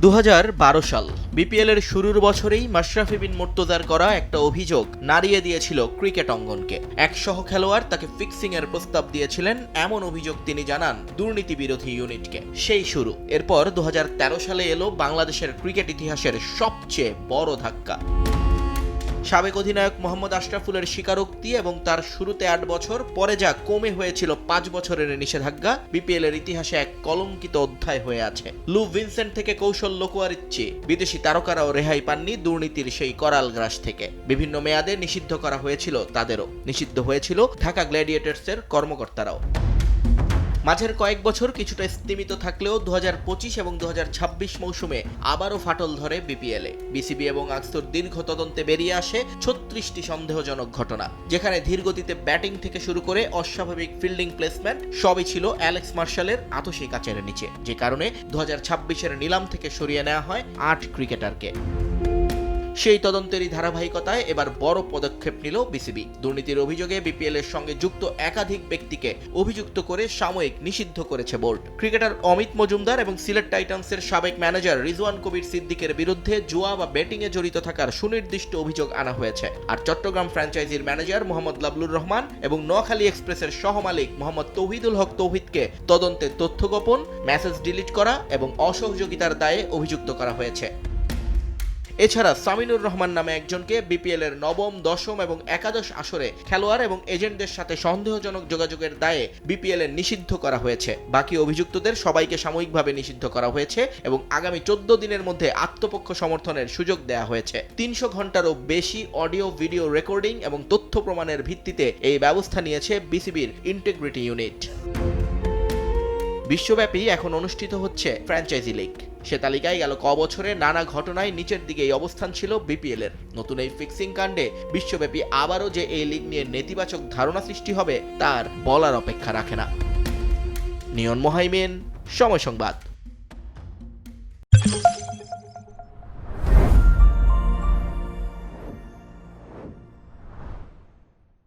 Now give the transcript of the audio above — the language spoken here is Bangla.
2012 সাল বিপিএল এর শুরুর বছরেই মাশরাফি বিন মুর্তজার করা একটা অভিযোগ নাড়িয়ে দিয়েছিল ক্রিকেট অঙ্গনকে। এক সহ খেলোয়াড় তাকে ফিক্সিং এর প্রস্তাব দিয়েছিলেন, এমন অভিযোগ তিনি জানান দুর্নীতি বিরোধী ইউনিটকে। সেই শুরু। এরপর 2013 সালে এলো বাংলাদেশের ক্রিকেট ইতিহাসের সবচেয়ে বড় ধাক্কা। সাবেক অধিনায়ক মোহাম্মদ আশরাফুলের স্বীকারোক্তি এবং তার শুরুতে 8 বছর, পরে যা কমে হয়েছিল 5 বছরের নিষেধাজ্ঞা বিপিএল এর ইতিহাসে এক কলঙ্কিত অধ্যায় হয়ে আছে। লু ভিনসেন্ট থেকে কৌশল লোকোয়ারির চেয়ে বিদেশি তারকারাও রেহাই পাননি দুর্নীতির সেই করাল গ্রাস থেকে। বিভিন্ন মেয়াদে নিষিদ্ধ করা হয়েছিল তাদেরও, নিষিদ্ধ হয়েছিল ঢাকা গ্ল্যাডিয়েটর্সের কর্মকর্তারাও। মাঝের কয়েক বছর কিছুটা স্তিমিত থাকলেও 2025 এবং 2026 মৌসুমে আবারও ফাটল ধরে বিপিএলে। বিসিবি এবং আকসুর দীর্ঘ তদন্তে বেরিয়ে আসে 36টি সন্দেহজনক ঘটনা, যেখানে ধীরগতিতে ব্যাটিং থেকে শুরু করে অস্বাভাবিক ফিল্ডিং প্লেসমেন্ট সবই ছিল অ্যালেক্স মার্শালের আতশী কাচের নিচে, যে কারণে 2026-এর নিলাম থেকে সরিয়ে নেওয়া হয় 8 ক্রিকেটারকে। সেই তদন্তেরই ধারাবাহিকতায় এবার বড় পদক্ষেপ নিল বিসিবি। দুর্নীতির অভিযোগে বিপিএল এর সঙ্গে যুক্ত একাধিক ব্যক্তিকে অভিযুক্ত করে সাময়িক নিষিদ্ধ করেছে বোর্ড। ক্রিকেটার অমিত মজুমদার এবং সিলেট টাইটান্সের সাবেক ম্যানেজার রিজওয়ান কবির সিদ্দিকের বিরুদ্ধে জুয়া বা ব্যাটিংয়ে জড়িত থাকার সুনির্দিষ্ট অভিযোগ আনা হয়েছে। আর চট্টগ্রাম ফ্র্যাঞ্চাইজির ম্যানেজার মোহাম্মদ লাবলুর রহমান এবং নোয়াখালী এক্সপ্রেসের সহমালিক মোহাম্মদ তৌহিদুল হক তৌহিদকে তদন্তে তথ্য গোপন, মেসেজ ডিলিট করা এবং অসহযোগিতার দায়ে অভিযুক্ত করা হয়েছে। এছাড়া সামিনুর রহমান নামে একজনকে বিপিএল এর নবম, দশম এবং একাদশ আসরে খেলোয়াড় এবং এজেন্টদের সাথে সন্দেহজনক যোগাযোগের দায়ে বিপিএল এর নিষিদ্ধ করা হয়েছে। বাকি অভিযুক্তদের সবাইকে সাময়িকভাবে নিষিদ্ধ করা হয়েছে এবং আগামী 14 দিনের মধ্যে আত্মপক্ষ সমর্থনের সুযোগ দেওয়া হয়েছে। 300 ঘন্টারও বেশি অডিও ভিডিও রেকর্ডিং এবং তথ্য প্রমাণের ভিত্তিতে এই ব্যবস্থা নিয়েছে বিসিবির ইন্টিগ্রিটি ইউনিট। বিশ্বব্যাপী এখন অনুষ্ঠিত হচ্ছে ফ্র্যাঞ্চাইজি লিগ। সে তালিকায় গেল বছরে নানা ঘটনায় নিচের দিকে এই অবস্থান ছিল বিপিএল এর। নতুন এই ফিক্সিং কাণ্ডে বিশ্বব্যাপী আবারও যে এই লিগ নিয়ে নেতিবাচক ধারণা সৃষ্টি হবে তার বলার অপেক্ষা রাখে না। নিয়ন মোহাইমিন, সময় সংবাদ।